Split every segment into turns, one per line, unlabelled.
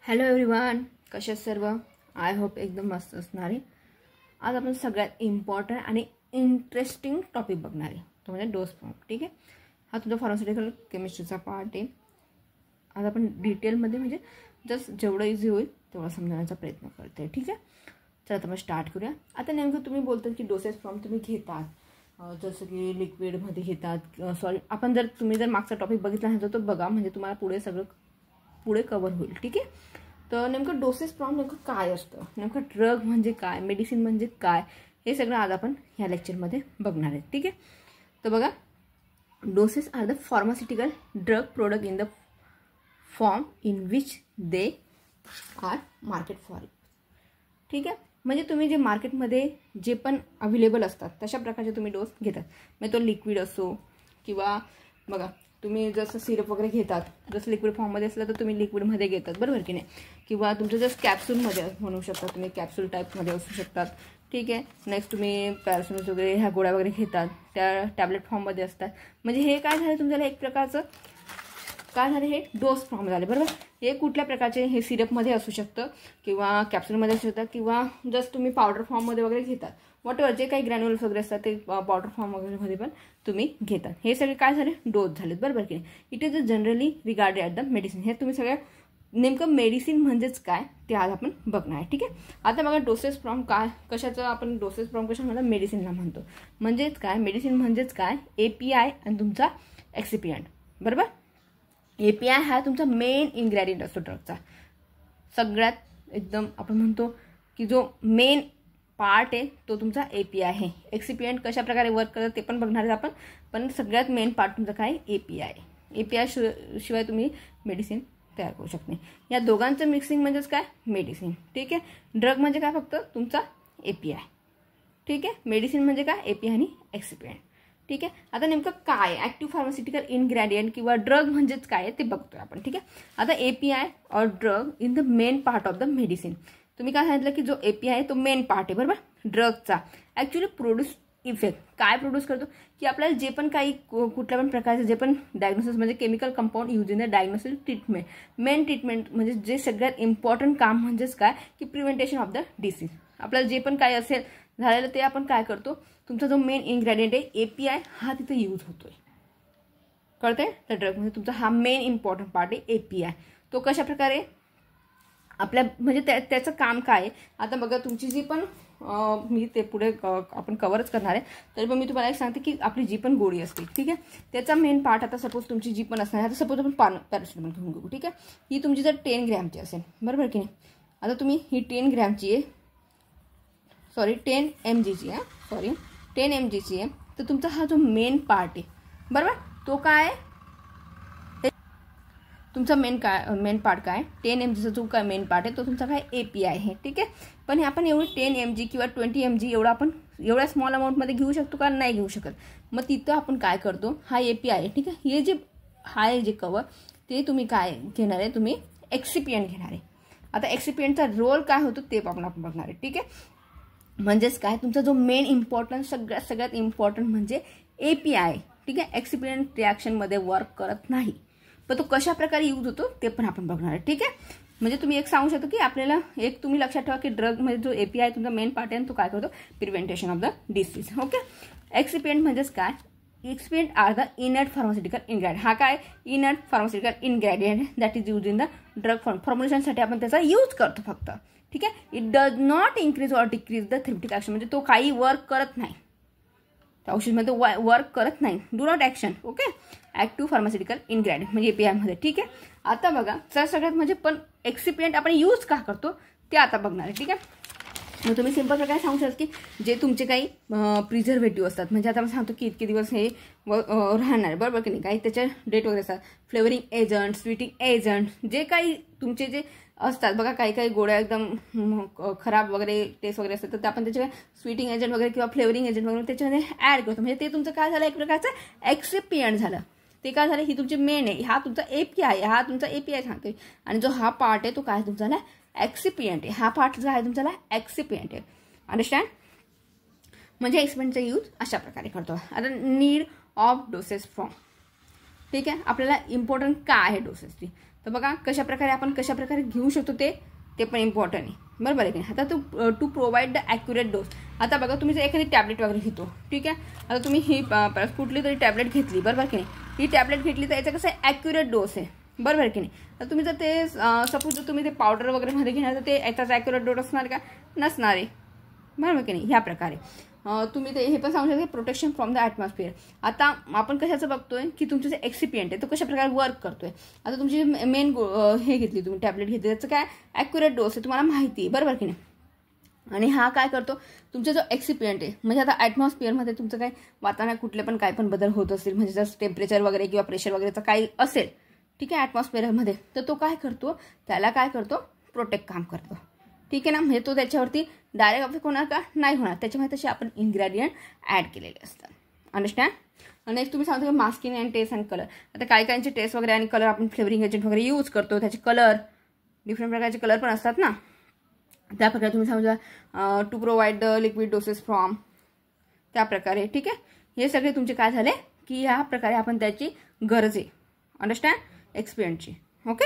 Hello everyone, कसे सर्व? I hope एकदम मस्त असणार आहे. आज आपण सगळ्यात इम्पॉर्टंट आणि इंटरेस्टिंग टॉपिक बघणार आहे, तो म्हणजे डोस फॉर्म. ठीक आहे, हा तुमचा फार्मास्युटिकल केमिस्ट्रीचा पार्ट आहे. आज आपण डिटेलमध्ये म्हणजे जस्ट जेवढं इझी होईल तेवढं समजण्याचा प्रयत्न करते. ठीक आहे, चला आता आपण स्टार्ट करूया. आता नेमकं तुम्ही बोलतात की डोसेस फॉर्म तुम्ही घेतात, जसं की लिक्विडमध्ये घेतात. सॉरी, आपण जर तुम्ही जर मागचा टॉपिक बघितला नव्हता तो बघा, म्हणजे तुम्हाला पुढे सगळं पुढे कव्हर होईल. ठीक आहे, तर नेमकं डोसेस फॉर्म नेमकं काय असतं, नेमकं ड्रग म्हणजे काय, मेडिसिन म्हणजे काय, हे सगळं आज आपण ह्या लेक्चरमध्ये बघणार आहे. ठीक आहे, तर बघा, doses are the pharmaceutical drug product in the form in which they are market for. ठीक आहे, म्हणजे तुम्ही जे मार्केटमध्ये जे पण अवेलेबल असतात तशा प्रकारचे तुम्ही डोस घेतात. म्हणजे तो लिक्विड असो किंवा बघा तुम्ही जसं सिरप वगैरे घेतात, जसं लिक्विड फॉर्ममध्ये असलं तर तुम्ही लिक्विडमध्ये घेतात, बरोबर की नाही. किंवा तुमचं जसं कॅप्सूलमध्ये म्हणू शकता, तुम्ही कॅप्सूल टाईपमध्ये असू शकतात. ठीक आहे, नेक्स्ट तुम्ही पॅरासिटामॉल वगैरे ह्या गोळ्या वगैरे घेतात, त्या टॅबलेट फॉर्ममध्ये असतात. म्हणजे हे काय झालं तुमच्याला एक प्रकारचं काय झालं, हे डोस फॉर्म झाले, बरोबर. हे कुठल्या प्रकारचे, हे सिरपमध्ये असू शकतं किंवा कॅप्सूलमध्ये असू शकतात किंवा जस्ट तुम्ही पावडर फॉर्ममध्ये वगैरे घेतात. वॉटेवर जे काही ग्रॅन्युल्स वगैरे असतात ते पावडर फॉर्म वगैरेमध्ये पण तुम्ही घेतात. हे सगळे काय झाले, डोस झालेत, बरोबर की नाही. It is generally regarded at the medicine. हे तुम्ही सगळ्या नेमकं मेडिसिन म्हणजेच काय ते आज आपण बघणार आहे. ठीक आहे, आता बघा डोसेस फ्रॉम काय, कशाचं आपण डोसेस फ्रॉम कशा म्हणतो, मेडिसिनला म्हणतो. म्हणजेच काय, मेडिसिन म्हणजेच काय, API आणि तुमचा एक्सिपियंट, बरोबर. API हा तुमचा मेन इन्ग्रेडियंट असतो ड्रगचा, सगळ्यात एकदम आपण म्हणतो की जो मेन पार्ट आहे तो तुमचा API आहे. एक्सिपियंट कशा प्रकारे वर्क करतात ते पण बघणार आहे आपण, पण सगळ्यात मेन पार्ट तुमचा काय, API आहे. API शिवाय तुम्ही मेडिसिन तयार करू शकत नाही. या दोघांचं मिक्सिंग म्हणजेच काय, मेडिसिन. ठीक आहे, ड्रग म्हणजे काय, फक्त तुमचा API. ठीक आहे, मेडिसिन म्हणजे काय, API आणि एक्सिपियंट. ठीक आहे, आता नेमकं काय ॲक्टिव्ह फार्मास्युटिकल इन्ग्रेडियंट किंवा ड्रग म्हणजेच काय ते बघतोय आपण. ठीक आहे, आता API और drug in the main part of the medicine. तुम्ही काय सांगितलं की जो API आहे तो मेन पार्ट आहे, बरोबर, ड्रगचा. ॲक्च्युली प्रोड्यूस इफेक्ट काय प्रोड्यूस करतो की आपल्याला जे पण काही कुठल्या पण प्रकारचे जे पण डायग्नोसिस म्हणजे chemical compound use in the diagnosis treatment, main treatment म्हणजे जे सगळ्यात इम्पॉर्टंट काम म्हणजेच काय की प्रिव्हेंटेशन ऑफ द डिसीज. आपल्याला जे पण काय असेल झालेलं ते आपण काय करतो, तुमचा जो मेन इन्ग्रेडियंट आहे API हा तिथे यूज होतोय, कळतंय. तर ड्रगमध्ये तुमचा हा मेन इम्पॉर्टंट पार्ट आहे API. तो कशा प्रकारे आपल्या म्हणजे त्याचं काम काय आहे. आता बघा तुमची जी पण मी ते पुढे आपण कव्हरच करणार आहे, तरी पण मी तुम्हाला एक सांगते की आपली जी पण गोळी असते, ठीक आहे, त्याचा मेन पार्ट. आता सपोज तुमची जी पण असणार, आता सपोज आपण पॅरासिटामॉल घेऊन घेऊ. ठीक आहे, ही तुमची जर 10 ग्रॅमची असेल, बरोबर की नाही. आता तुम्ही ही 10 ग्रॅमची आहे, सॉरी 10 mgची आहे, सॉरी 10 mgची आहे. तर तुमचा हा जो मेन पार्ट आहे, बरोबर, तो काय आहे, तुमचा मेन पार्ट काय, 10 mgचा जो काय मेन पार्ट आहे तो तुमचा काय API आहे. ठीक आहे, पण आपण एवढी 10 mg किंवा 20 mg एवढा आपण एवढ्या स्मॉल अमाऊंटमध्ये घेऊ शकतो का, नाही घेऊ शकत. मग तिथं आपण काय करतो, हा API आहे. ठीक आहे, हे जे आहे जे कवर ते तुम्ही काय घेणार आहे, तुम्ही एक्सिपियंट घेणार आहे. आता एक्सिपियंटचा रोल काय होतो ते आपण बघणार आहे. ठीक आहे, म्हणजेच काय, तुमचा जो मेन इम्पॉर्टंट सगळ्यात इम्पॉर्टंट म्हणजे API. ठीक आहे, एक्सिपियंट रिॲक्शनमध्ये वर्क करत नाही, पण तो कशा प्रकारे यूज होतो ते पण आपण बघणार आहे. ठीक आहे, म्हणजे तुम्ही एक सांगू शकता की आपल्याला एक तुम्ही लक्षात ठेवा की ड्रगमध्ये जो API तुमचा मेन पार्ट आहे तो काय करतो, prevention of the disease. Okay, excipient म्हणजेच काय, excipient are the inert pharmaceutical ingredient. हा काय inert pharmaceutical ingredient that is use in the drug फॉर्म्युलेशनसाठी आपण त्याचा यूज करतो फक्त. ठीक आहे, it does not increase or decrease the therapeutic action. म्हणजे तो काही वर्क करत नाही, त्या औषधमध्ये वर्क करत नाही, do not action. Okay, active pharmaceutical ingredient म्हणजे API मध्ये. ठीक आहे, आता बघा सगळ्यात म्हणजे पण एक्सिपियंट आपण यूज का करतो ते आता बघणार आहे. ठीक आहे, मग तुम्ही सिंपल प्रकारे सांगू शकता की जे तुमचे काही प्रिझर्वेटिव्ह असतात, म्हणजे आता आपण सांगतो की इतके दिवस हे राहणार, बरोबर की नाही, काही त्याचे डेट वगैरे असतात, फ्लेवरिंग एजंट, स्वीटिंग एजंट, जे काही तुमचे जे असतात बघा, काही काही गोळ्या एकदम खराब वगैरे टेस्ट वगैरे असतात, तर आपण त्याचे स्वीटिंग एजंट वगैरे किंवा फ्लेवरिंग एजंट वगैरे त्याच्यामध्ये ॲड करतो. म्हणजे ते तुमचं काय झालं, एक प्रकारचं एक्सिपियंट झालं. ते काय झालं, ही तुमची मेन आहे, हा तुमचा API आहे, हा तुमचा API सांगतोय, आणि जो हा पार्ट आहे तो काय तुमचा ना एक्सिपियंट आहे. हा पार्ट जो आहे तुमचा एक्सिपियंट आहे. अंडरस्टँड, म्हणजे एक्सिपियंटचा यूज अशा प्रकारे करतो. आता नीड ऑफ डोसेस फॉर्म. ठीक आहे, आपल्याला इम्पॉर्टंट काय आहे डोसेसची, तर बघा कशाप्रकारे आपण कशाप्रकारे घेऊ शकतो ते पण इम्पॉर्टंट आहे, बरोबर आहे की नाही. आता to provide the accurate dose. आता बघा तुम्ही जर एखादी टॅबलेट वगैरे घेतो, ठीक आहे. आता तुम्ही ही कुठली तरी टॅबलेट घेतली, बरोबर की नाही. ही टॅबलेट घेतली तर याचा कसं आहे ॲक्युरेट डोस आहे, बरोबर की नाही. तर तुम्ही जर ते सपोज जर तुम्ही ते पावडर वगैरे मध्ये घेणार तर ते याचाच ॲक्युरेट डोस असणार का, नसणार आहे, बरोबर की नाही. ह्या प्रकारे तुम्ही ते हे पण सांगू शकता प्रोटेक्शन फ्रॉम द ॲटमॉस्फिअर. आता आपण कशाचं बघतोय की तुमचं जे एक्सिपियंट आहे तो कशा प्रकारे वर्क करतोय. आता तुमची मेन हे घेतली तुम्ही टॅबलेट घेतली त्याचं काय ॲक्युरेट डोस आहे तुम्हाला माहिती आहे, बरोबर की नाही. आणि हा काय करतो तुमचा जो एक्सिपियंट आहे म्हणजे आता ॲटमॉस्फिअरमध्ये तुमचं काय वातावरणात कुठले पण काय पण बदल होत असतील म्हणजे जर टेम्परेचर वगैरे किंवा प्रेशर वगैरेचं काही असेल, ठीक आहे, ॲटमॉस्फिअरमध्ये, तर तो काय करतो त्याला काय करतो प्रोटेक्ट काम करतो, ठीक आहे ना. म्हणजे तो त्याच्यावरती डायरेक्ट अफेक्ट होणार का, नाही होणार. त्याच्यामुळे तसे आपण इन्ग्रेडियंट ॲड केलेले असतात, अंडरस्टँड. नेक्स्ट तुम्ही सांगतो masking and taste and colour. आता काही काहींचे टेस्ट वगैरे आणि कलर आपण फ्लेवरिंग एजंट वगैरे यूज करतो, त्याचे कलर डिफरंट प्रकारचे कलर पण असतात ना. त्या प्रकारे तुम्ही समजा to provide the liquid doses from त्या प्रकारे, ठीक आहे. हे सगळे तुमचे काय झाले की ह्या प्रकारे आपण त्याची गरज आहे, अंडरस्टँड, एक्सपिरियन्सची. ओके.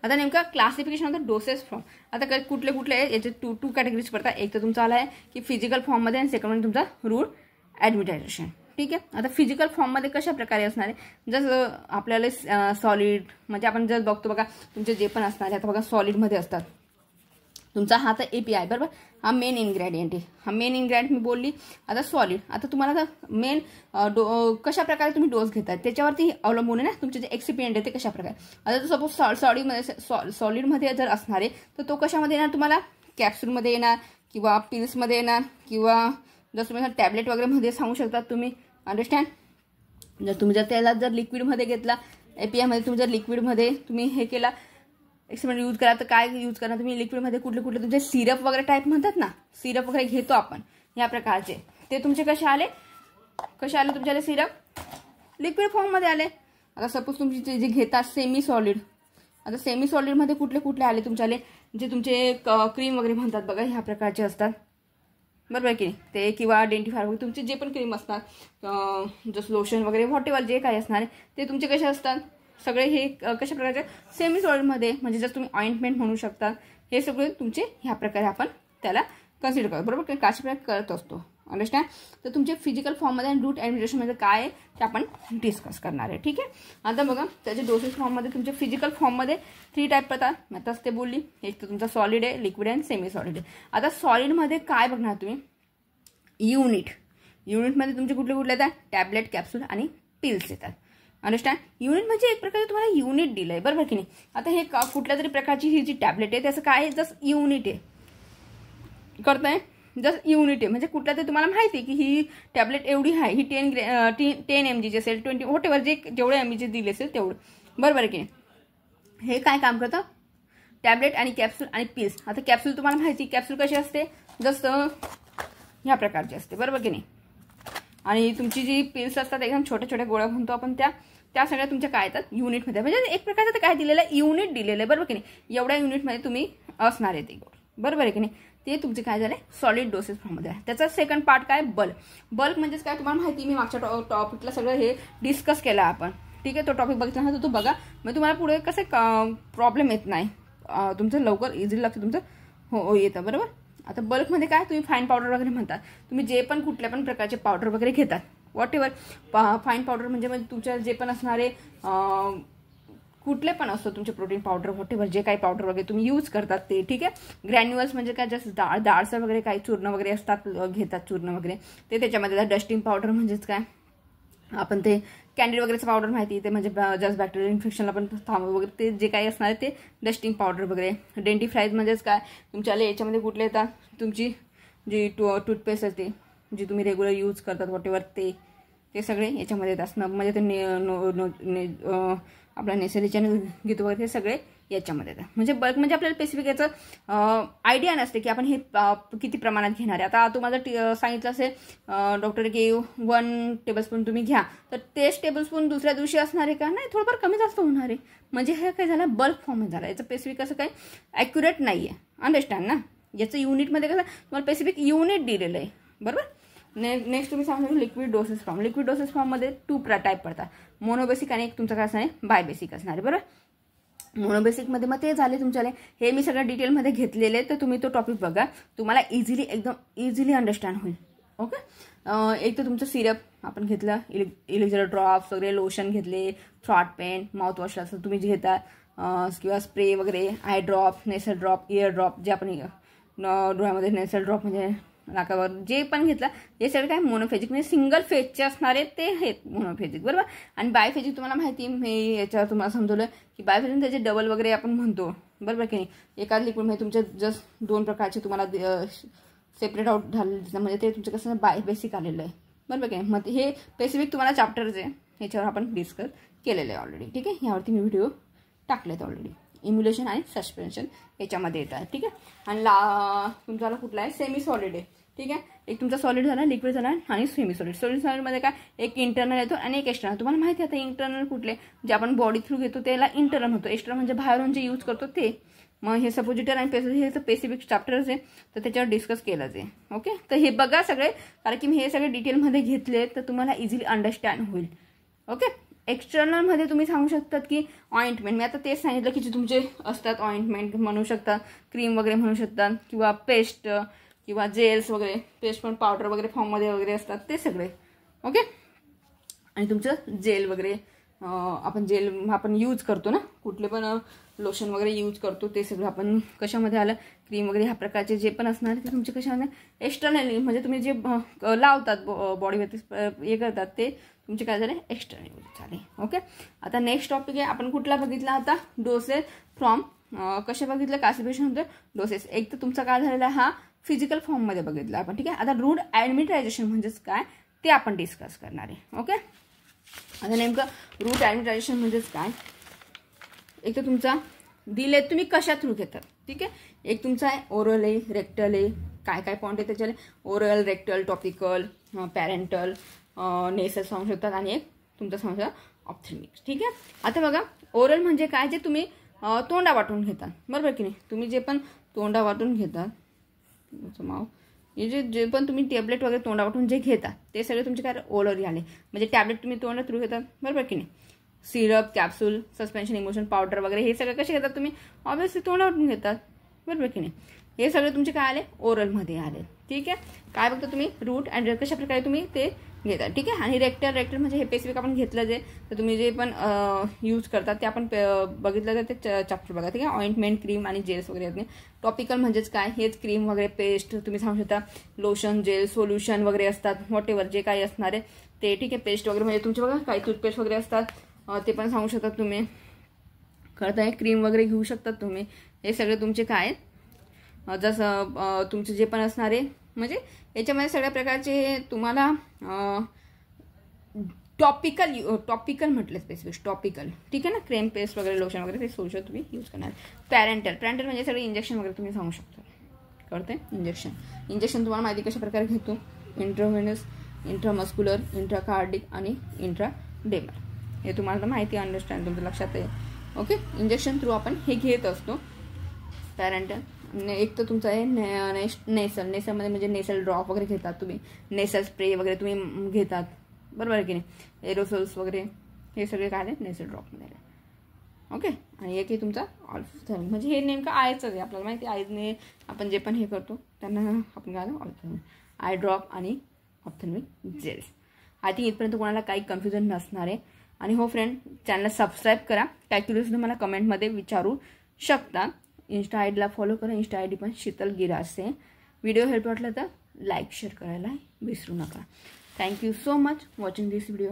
आता नेमका classification of the doses from. आता कुठले कुठले याचे टू कॅटेगरीज पडतात. एक तर तुमचा आला आहे की फिजिकल फॉर्ममध्ये आणि सेकंड म्हणजे तुमचा रूट ॲडमिटायझेशन, ठीक आहे. आता फिजिकल फॉर्ममध्ये कशा प्रकारे असणार आहे, जसं आपल्याला सॉलिड म्हणजे आपण जर बघतो बघा तुमचे जे पण असणार आहे. आता बघा सॉलिडमध्ये असतात तुमचा हा तर API, बरोबर, हा मेन इन्ग्रेडियंट आहे. हा मेन इन्ग्रेडियंट मी बोलली. आता सॉलिड, आता तुम्हाला आता मेन कशा प्रकारे तुम्ही डोस घेतात त्याच्यावरती अवलंबून आहे ना तुमचे जे एक्सिपियंट आहे ते कशा प्रकारे. आता सपोज सॉलिडमध्ये जर असणार आहे तर तो कशामध्ये येणार तुम्हाला, कॅप्सूलमध्ये येणार किंवा पिल्समध्ये येणार किंवा जर तुम्ही टॅबलेट वगैरेमध्ये सांगू शकता तुम्ही, अंडरस्टँड. जर तुम्ही जर त्याला जर लिक्विडमध्ये घेतला APIमध्ये तुम्ही जर लिक्विडमध्ये तुम्ही हे केला एक्सपेरिमेंट यूज करा तर काय यूज करा तुम्ही लिक्विडमध्ये कुठले कुठले तुमचे सिरप वगैरे टाईप म्हणतात ना, सिरप वगैरे घेतो आपण या प्रकारचे, ते तुमचे कसे आले तुमच्याकडे सिरप लिक्विड फॉर्ममध्ये आले. आता सपोज तुमची जे घेतात सेमी सॉलिड, आता सेमी सॉलिडमध्ये कुठले कुठले आले तुमच्याले, जे तुमचे क्रीम वगैरे म्हणतात बघा ह्या प्रकारचे असतात, बरोबर की नाही. ते किंवा डेंटिफायर वगैरे तुमचे जे पण क्रीम असतात जसं लोशन वगैरे व्हॉट एव्हर जे काही असणार आहे ते तुमचे कसे असतात सगळे हे कशा प्रकारचे सेमी सॉलिडमध्ये, म्हणजे जर तुम्ही ऑइंटमेंट म्हणू शकता. हे सगळे तुमचे ह्या प्रकारे आपण त्याला कन्सिडर करतो, बरोबर, कशा प्रकारे करत असतो, अंडरस्टँड. तर तुमचे फिजिकल फॉर्ममध्ये आणि रूट ॲडमिनिस्ट्रेशनमध्ये काय आहे ते आपण डिस्कस करणार आहे, ठीक आहे. आता बघा त्याचे डोसेस फॉर्ममध्ये तुमचे फिजिकल फॉर्ममध्ये 3 टाईप पडतात. मी आताच ते बोलली. एक तर तुमचा सॉलिड आहे, लिक्विड आहे आणि सेमी सॉलिड आहे. आता सॉलिडमध्ये काय बघणार तुम्ही, युनिटमध्ये तुमचे कुठले कुठले येतात, टॅबलेट, कॅप्सूल आणि पिल्स येतात, अंडरस्टँड. युनिट म्हणजे एक प्रकारे तुम्हाला युनिट दिलं आहे, बरोबर की नाही. आता हे कुठल्या तरी प्रकारची ही जी टॅबलेट आहे त्याचं काय आहे, जस्ट युनिट आहे, करताय जस्ट युनिट आहे. म्हणजे कुठल्या तरी तुम्हाला माहिती आहे की ही टॅबलेट एवढी आहे, ही 10 mg असेल, 20 व्हॉट एव्हर जे जेवढे mg दिले असेल तेवढं, बरोबर की नाही. हे काय काम करतं, टॅबलेट आणि कॅप्सूल आणि पिल्स. आता कॅप्सूल तुम्हाला माहिती, कॅप्सूल कशी असते, जस्ट ह्या प्रकारची असते, बरोबर की नाही. आणि तुमची जी पिल्स असतात एकदम छोट्या छोट्या गोळ्या म्हणतो आपण त्या सगळ्या तुमच्या काय येतात युनिटमध्ये, म्हणजे एक प्रकारचं काय दिलेलं आहे, युनिट दिलेलं आहे, बरोबर की नाही. एवढ्या युनिटमध्ये तुम्ही असणार आहे ते गोळ, बरोबर आहे की नाही. ते तुमचे काय झाले सॉलिड डोसेस फॉर्ममध्ये आहे. त्याचा सेकंड पार्ट काय, बल्क म्हणजेच काय तुम्हाला माहिती, मी मागच्या टॉपिकला सगळं हे डिस्कस केलं आपण, ठीक आहे. तो टॉपिक बघितला ना तर तो बघा, मग तुम्हाला पुढे कसं प्रॉब्लेम येत नाही, तुमचं लवकर इझिली लक्ष तुमचं हो येतं, बरोबर. आता बल्कमध्ये काय तुम्ही फाईन पावडर वगैरे म्हणतात, तुम्ही जे पण कुठल्या पण प्रकारचे पावडर वगैरे घेतात व्हॉट एव्हर. फाईन पावडर म्हणजे तुमच्या जे पण असणारे कुठले पण असतो तुमचे प्रोटीन पावडर व्हॉट एव्हर जे काही पावडर वगैरे तुम्ही यूज करतात ते, ठीक आहे. ग्रॅन्युअल्स म्हणजे काय जस्ट डाळसर वगैरे काही चूर्ण वगैरे असतात घेतात चूर्ण वगैरे ते त्याच्यामध्ये. डस्टिंग पावडर म्हणजेच काय आपण ते कॅन्डी वगैरेचं पावडर माहिती ते म्हणजे जस्ट बॅक्टेरियल इन्फेक्शनला पण थांबव वगैरे ते जे काही असणार आहे ते डस्टिंग पावडर वगैरे. डेंटिफ्राईज म्हणजेच काय तुमच्याला याच्यामध्ये कुठले येतात तुमची जी टूथपेस्ट असते जी तुम्ही रेग्युलर यूज करतात व्हॉट एव्हर ते सगळे याच्यामध्ये येत असणं, म्हणजे ते आपल्या नेसरीच्याने घेतो वगैरे हे सगळे याच्यामध्ये येतात. म्हणजे बल्क म्हणजे आपल्याला स्पेसिफिक याचं आयडिया नसते की आपण हे किती प्रमाणात घेणार आहे. आता तुम्हाला सांगितलं असेल डॉक्टर की 1 टेबलस्पून तुम्ही घ्या, तर तेच टेबलस्पून दुसऱ्या दिवशी असणार आहे का, नाही, थोडंफार कमी जास्त होणार आहे. म्हणजे हे काय झालं बल्क फॉर्म झालं, याचं स्पेसिफिक असं काही ॲक्युरेट नाही आहे, अंडरस्टँड ना. याचं युनिटमध्ये कसं तुम्हाला स्पेसिफिक युनिट दिलेलं आहे, बरोबर. नेक्स्ट तुम्ही सांगू liquid doses form. Liquid doses फॉर्ममध्ये 2 टाईप पडतात, मोनोबेसिक आणि एक तुमचं काय असणार आहे बायबेसिक असणार आहे, बरोबर. मोनोबेसिकमध्ये मग ते झाले तुमच्याले. हे मी सगळं डिटेलमध्ये घेतलेले, तर तुम्ही तो टॉपिक बघा, तुम्हाला एकदम इझिली अंडरस्टँड होईल. ओके. एक तर तुमचं सिरप आपण घेतलं, इलेक्झर ड्रॉप्स वगैरे, लोशन घेतले, थ्रॉट पेंट, माउथवॉश असं तुम्ही जे घेता, किंवा स्प्रे वगैरे, आय ड्रॉप, नेसल ड्रॉप, इयर ड्रॉप, जे आपण डोळ्यामध्ये नेसल ड्रॉप म्हणजे नाकावर जे पण घेतलं, हे सगळे काय मोनोफेजिक म्हणजे सिंगल फेजचे असणारे ते आहेत मोनोफेजिक, बरोबर. आणि बायफेजिक तुम्हाला माहिती, मी याच्यावर तुम्हाला समजवलं की बायफेजिक त्याचे डबल वगैरे आपण म्हणतो, बरोबर की नाही. एकाच लिक्विडमध्ये तुमचे जस्ट 2 प्रकारचे तुम्हाला सेपरेट आउट झाले, म्हणजे ते तुमचं कसं बेसिक आलेलं आहे, बरोबर की नाही. मग हे स्पेसिफिक तुम्हाला चॅप्टर्स आहे, ह्याच्यावर आपण डिस्कस केलेलं आहे ऑलरेडी. ठीक आहे. यावरती मी व्हिडिओ टाकलेत ऑलरेडी. इम्युलेशन आणि सस्पेन्शन याच्यामध्ये येतात. ठीक आहे. आणि तुमचा कुठला आहे, सेमी सॉलिड आहे. ठीक आहे. एक तुमचा सॉलिड झाला, लिक्विड झाला आणि सेमी सॉलिड. सॉलिडमध्ये काय, एक इंटरनल येतो आणि एक एक्सटर्नल. तुम्हाला माहिती आहे आता इंटरनल कुठले, जे आपण बॉडी थ्रू घेतो त्याला इंटरनल होतो. एक्सटर्नल म्हणजे बाहेरून जे यूज करतो ते. मग हे सपोजिटर आणि हे तर स्पेसिफिक चॅप्टर्स आहे, तर त्याच्यावर डिस्कस केलंच आहे. ओके. तर हे बघा सगळे, कारण की मी हे सगळे डिटेलमध्ये घेतले, तर तुम्हाला इझिली अंडरस्टँड होईल. ओके. एक्सटर्नलमध्ये तुम्ही सांगू शकतात की ऑइंटमेंट, मी आता तेच सांगितलं की जे तुमचे असतात ऑइंटमेंट म्हणू शकता, क्रीम वगैरे म्हणू शकतात, किंवा पेस्ट किंवा जेल्स वगैरे, पेस्ट पण पावडर वगैरे फॉर्ममध्ये वगैरे असतात ते सगळे. ओके. आणि तुमचं जेल वगैरे, आपण यूज करतो ना, कुठले पण लोशन वगैरे यूज करतो, ते सगळं आपण कशामध्ये आलं, क्रीम वगैरे ह्या प्रकारचे जे पण असणार ते तुमचे कशामध्ये एक्सटर्नली, म्हणजे तुम्ही जे लावतात बॉडीवरती हे करतात ते तुमचे काय झाले, एक्स्ट्रा झाले. ओके. आता नेक्स्ट टॉपिक आहे, आपण कुठला बघितला आता, डोसेस फ्रॉम कसे बघितलं, क्लासिफिकेशन होतं डोसेस. एक तर तुमचा काय झालेला हा फिजिकल फॉर्ममध्ये बघितला आपण. ठीक आहे. आता रूट ॲडमिटायझेशन म्हणजेच काय ते आपण डिस्कस करणार आहे. ओके. आता नेमकं रूट ॲडमिटायझेशन म्हणजेच काय, एक तर तुमचा दिले तुम्ही कशा थ्रू घेतात. ठीक आहे. एक तुमचा आहे ओरल आहे, रेक्टल आहे, काय काय पॉईंट आहे त्याच्याने, ओरल, रेक्टल, टॉपिकल, पॅरेंटल, नेसल सांगू शकतात, आणि एक तुमचा सांगू शकता ऑप्थेल्मिक. ठीक आहे. आता बघा, ओरल म्हणजे काय, जे तुम्ही तोंडा वाटून घेतात, बरोबर की नाही. तुम्ही जे पण तोंडा वाटून घेतात, जे पण तुम्ही टॅबलेट वगैरे तोंडा वाटून जे घेतात ते सगळे तुमचे काय ओरल आले, म्हणजे टॅबलेट तुम्ही तोंडा थ्रू घेतात, बरोबर की नाही. Syrup, capsule, suspension, emotion, powder वगैरे हे सगळे कसे घेतात तुम्ही, ऑब्व्हियसली तोंडा वाटून घेतात, बरोबर की नाही. हे सगळे तुमचे काय आले, ओरलमध्ये आले. ठीक आहे. काय बघता तुम्ही, रूट अँड कशा प्रकारे तुम्ही ते घेतात. ठीक आहे. आणि रेक्टल म्हणजे हे स्पेसिफिक आपण घेतलं जे, तर तुम्ही जे पण यूज करतात ते आपण बघितलं तर ते चॅप्टर बघा. ठीक आहे. ऑइंटमेंट, क्रीम आणि जेल्स वगैरे आहेत. टॉपिकल म्हणजेच काय, हेच क्रीम वगैरे, पेस्ट तुम्ही सांगू शकता, लोशन, जेल, सोल्युशन वगैरे असतात, व्हॉट एव्हर जे काही असणार आहे ते. ठीक आहे. पेस्ट वगैरे म्हणजे तुमचे बघा काही टूथपेस्ट वगैरे असतात, ते पण सांगू शकतात तुम्ही. कळताय, क्रीम वगैरे घेऊ शकतात तुम्ही. हे सगळे तुमचे काय जसं तुमचे जे पण असणारे, म्हणजे याच्यामध्ये सगळ्या प्रकारचे तुम्हाला टॉपिकल म्हटलं स्पेसिफिक टॉपिकल. ठीक आहे ना. क्रीम, पेस्ट वगैरे, लोशन वगैरे ते सोल्युशन तुम्ही यूज करणार. पॅरेंटल म्हणजे सगळे इंजेक्शन वगैरे तुम्ही सांगू शकता. कळते. इंजेक्शन तुम्हाला माहिती कशा प्रकारे घेतो, इंट्राव्हेनस, इंट्रामस्क्युलर, इंट्राकार्डिक आणि इंट्राडेमर. हे तुम्हाला माहिती अंडरस्टँड तुमच्या लक्षात आहे. ओके. इंजेक्शन थ्रू आपण हे घेत असतो. पॅरेंटल. एक तर तुमचं आहे नेसलमध्ये म्हणजे नेसल ड्रॉप वगैरे घेतात तुम्ही, नेसल स्प्रे वगैरे तुम्ही घेतात, बरोबर की नाही. एरोसोल्स वगैरे हे सगळे काय आहे नेसल ड्रॉपमध्ये. ओके. आणि एक आहे तुमचा ऑल्फथॅल्मिक, म्हणजे हे नेमकं आयचं आहे, आपल्याला माहिती आयने आपण जे पण हे करतो त्यांना आपण काय ऑल्फथॅल्मिक, आय ड्रॉप आणि ऑप्थेल्मिक जेल्स. आय थिंक इथपर्यंत कोणाला काही कन्फ्युजन नसणार आहे. आणि हो फ्रेंड, चॅनलला सबस्क्राईब करा. काय क्युरियस मला कमेंटमध्ये विचारू शकता. इंस्टा आय डीला फॉलो करा. इंस्टा आय डी पण शीतल गिरासे. व्हिडिओ हेल्प वाटलं तर लाईक शेअर करायला विसरू नका. थँक्यू सो मच वॉचिंग दिस व्हिडिओ.